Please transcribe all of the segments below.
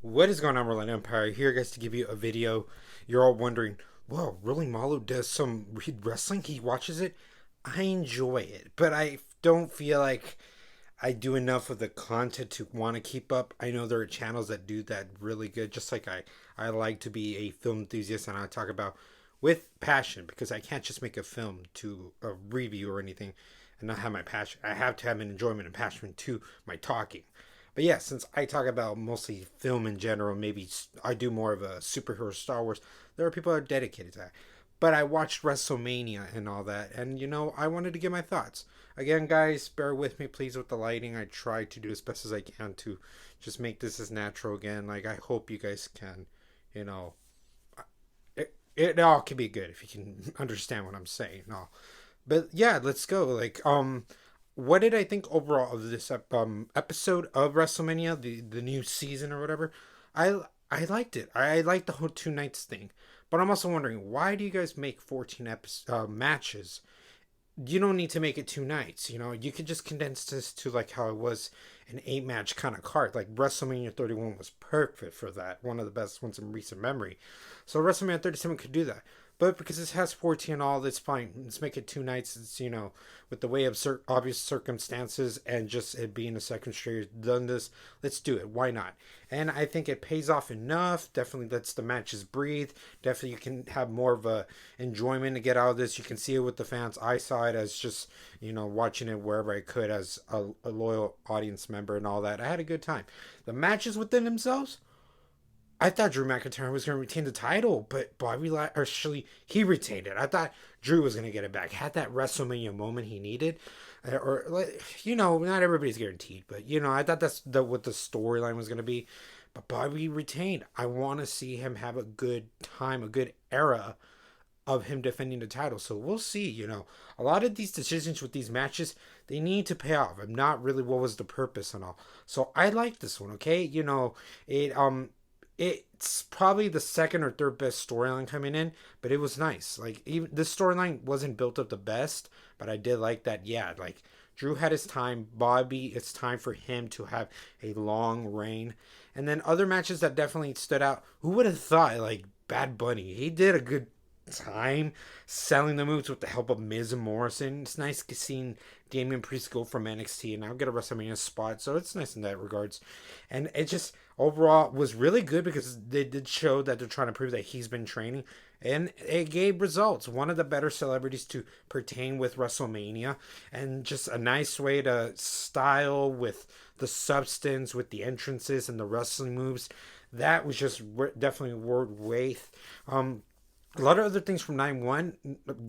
What is going on, Rolling Empire? Here, guys, to give you a video. You're all wondering, whoa, Rolling Malo does some wrestling? He watches it? I enjoy it, but I don't feel like I do enough of the content to want to keep up. I know there are channels that do that really good, just like I like to be a film enthusiast and I talk about with passion because I can't just make a film to a review or anything and not have my passion. I have to have an enjoyment and passion to my talking. But yeah, since I talk about mostly film in general, maybe I do more of a superhero Star Wars, there are people that are dedicated to that. But I watched WrestleMania and all that, and I wanted to give my thoughts. Again, guys, bear with me, please, with the lighting. I try to do as best as I can to just make this as natural again. Like, I hope you guys can, you know, it all can be good if you can understand what I'm saying. No, but yeah, let's go. What did I think overall of this episode of WrestleMania, the new season or whatever? I liked it. I liked the whole two nights thing, but I'm also wondering why do you guys make 14 matches? You don't need to make it two nights. You could just condense this to like how it was an eight-match kind of card. Like WrestleMania 31 was perfect for that, one of the best ones in recent memory. So WrestleMania 37 could do that. But because this has 14 and all, that's fine. Let's make it two nights. It's, with the way of obvious circumstances and just it being a second straight done this, let's do it. Why not? And I think it pays off enough. Definitely lets the matches breathe. Definitely you can have more of a enjoyment to get out of this. You can see it with the fans. I saw it as just, watching it wherever I could as a loyal audience member and all that. I had a good time. The matches within themselves, I thought Drew McIntyre was going to retain the title, but actually, he retained it. I thought Drew was going to get it back. Had that WrestleMania moment he needed. Not everybody's guaranteed, but, I thought that's what the storyline was going to be. But Bobby retained. I want to see him have a good time, a good era of him defending the title. So we'll see, A lot of these decisions with these matches, they need to pay off. I'm not really what was the purpose and all. So I like this one, okay? It's probably the second or third best storyline coming in, but it was nice. Like even this storyline wasn't built up the best, but I did like that. Yeah, like Drew had his time. Bobby, it's time for him to have a long reign. And then other matches that definitely stood out. Who would have thought like Bad Bunny? He did a good time selling the moves with the help of Miz and Morrison. It's nice seeing Damian Priest go from NXT and now get a WrestleMania spot, so it's nice in that regards. And it just overall was really good because they did show that they're trying to prove that he's been training and it gave results. One of the better celebrities to pertain with WrestleMania and just a nice way to style with the substance, with the entrances and the wrestling moves. That was just definitely worth. A lot of other things from 9-1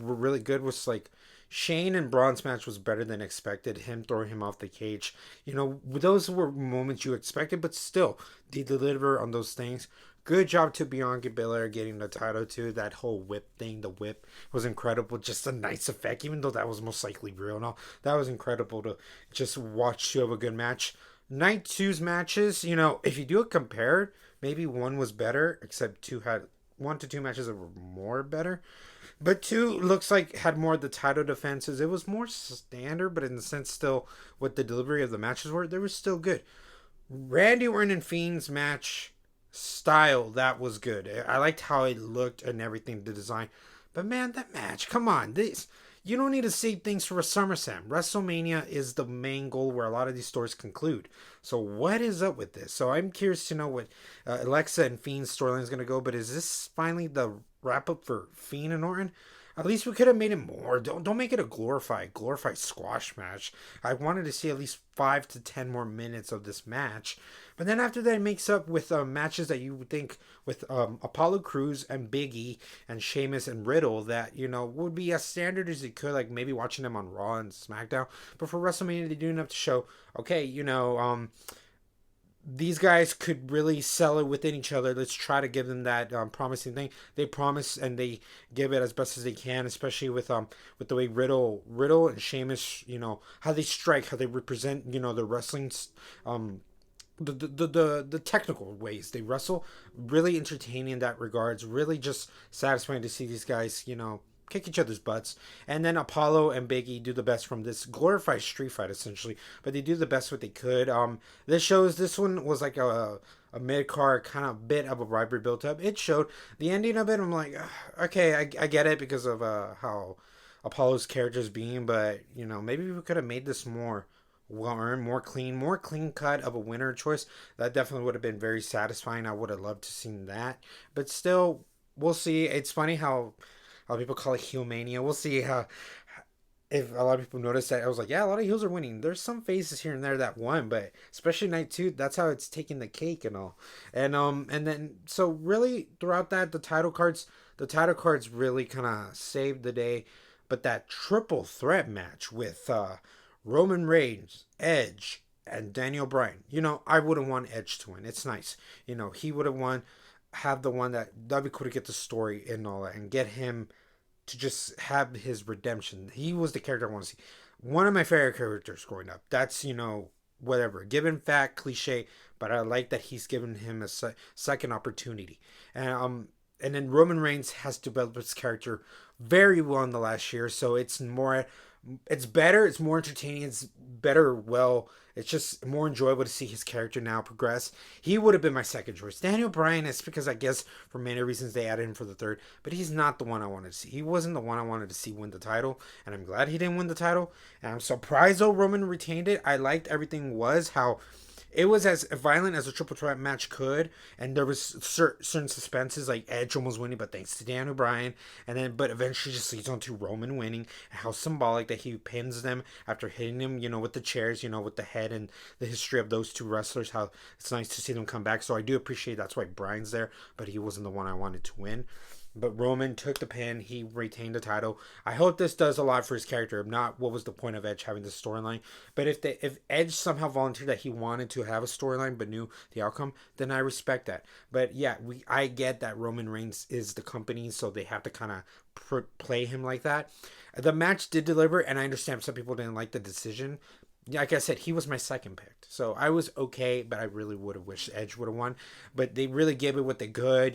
were really good. Was like Shane and Braun's match was better than expected. Him throwing him off the cage. Those were moments you expected, but still, they deliver on those things. Good job to Bianca Belair getting the title too. That whole whip thing, the whip was incredible. Just a nice effect, even though that was most likely real. No, that was incredible to just watch two have a good match. Night two's matches, if you do it compared, maybe one was better, except two had 1 to 2 matches that were more better. But two looks like had more of the title defenses. It was more standard, but in the sense still what the delivery of the matches were, they were still good. Randy Orton and Fiend's match style, that was good. I liked how it looked and everything, the design. But man, that match, come on. You don't need to save things for a SummerSlam. WrestleMania is the main goal where a lot of these stories conclude. So what is up with this? So I'm curious to know what Alexa and Fiend's storyline is going to go. But is this finally the wrap up for Fiend and Orton? At least we could have made it more. Don't make it a glorified squash match. I wanted to see at least 5 to 10 more minutes of this match. But then after that, it makes up with matches that you would think with Apollo Crews and Big E and Sheamus and Riddle that, would be as standard as you could, like maybe watching them on Raw and SmackDown. But for WrestleMania, they do enough to show, okay, these guys could really sell it within each other. Let's try to give them that promising thing. They promise and they give it as best as they can, especially with the way Riddle and Sheamus, how they strike, how they represent, the wrestling, the technical ways they wrestle. Really entertaining in that regards. Really just satisfying to see these guys, kick each other's butts. And then Apollo and Big E do the best from this glorified street fight, essentially. But they do the best what they could. This one was like a mid card kind of bit of a rivalry built up. It showed the ending of it. I'm like, okay, I get it because of how Apollo's character's being, but maybe we could have made this more well earned, more clean cut of a winner choice. That definitely would have been very satisfying. I would have loved to seen that, but still, we'll see. It's funny how people call it heel mania. We'll see how if a lot of people notice that. I was like, yeah, a lot of heels are winning. There's some faces here and there that won, but especially night two, that's how it's taking the cake and all. And then so really throughout that, the title cards really kind of saved the day. But that triple threat match with Roman Reigns, Edge, and Daniel Bryan. I wouldn't want Edge to win. It's nice. He would have won. Have the one that we could get the story and all that, and get him to just have his redemption. He was the character I want to see. One of my favorite characters growing up. That's whatever, given fact, cliche, but I like that he's given him a second opportunity. And then Roman Reigns has developed his character very well in the last year, so it's better, it's more entertaining, it's better, it's just more enjoyable to see his character now progress. He would have been my second choice. Daniel Bryan is because I guess for many reasons they added him for the third, but he's not the one I wanted to see. He wasn't the one I wanted to see win the title, and I'm glad he didn't win the title. And I'm surprised though Roman retained it. I liked everything was how it was as violent as a triple threat match could, and there was certain suspenses like Edge almost winning, but thanks to Daniel Bryan, but eventually just leads on to Roman winning. And how symbolic that he pins them after hitting him, with the chairs, with the head, and the history of those two wrestlers. How it's nice to see them come back. So I do appreciate that's why Bryan's there, but he wasn't the one I wanted to win. But Roman took the pin. He retained the title. I hope this does a lot for his character. If not, what was the point of Edge having this storyline? But if Edge somehow volunteered that he wanted to have a storyline but knew the outcome, then I respect that. But yeah, I get that Roman Reigns is the company, so they have to kind of play him like that. The match did deliver, and I understand some people didn't like the decision. Like I said, he was my second pick. So I was okay, but I really would have wished Edge would have won. But they really gave it what they could,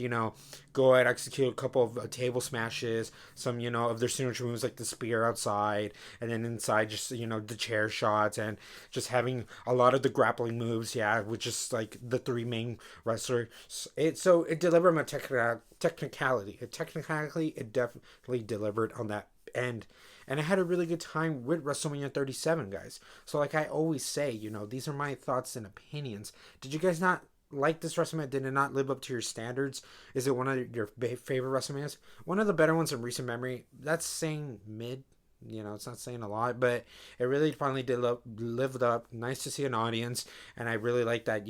go ahead, execute a couple of table smashes, some, of their signature moves like the spear outside, and then inside just, the chair shots, and just having a lot of the grappling moves, with just like the three main wrestlers. It delivered on a technicality. It definitely delivered on that end. And I had a really good time with WrestleMania 37, guys. So like I always say, these are my thoughts and opinions. Did you guys not like this WrestleMania? Did it not live up to your standards? Is it one of your favorite WrestleManias? One of the better ones in recent memory. That's saying mid. It's not saying a lot, but it really finally did lived up. Nice to see an audience. And I really like that,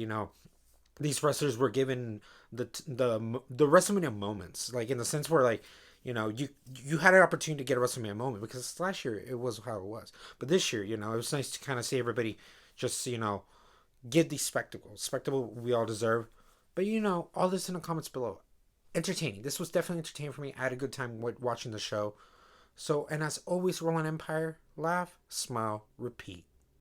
these wrestlers were given the WrestleMania moments. Like in the sense where like, you had an opportunity to get a WrestleMania moment because last year it was how it was. But this year, it was nice to kind of see everybody just, get these spectacle we all deserve. But, all this in the comments below. Entertaining. This was definitely entertaining for me. I had a good time watching the show. So, and as always, Roland Empire, laugh, smile, repeat.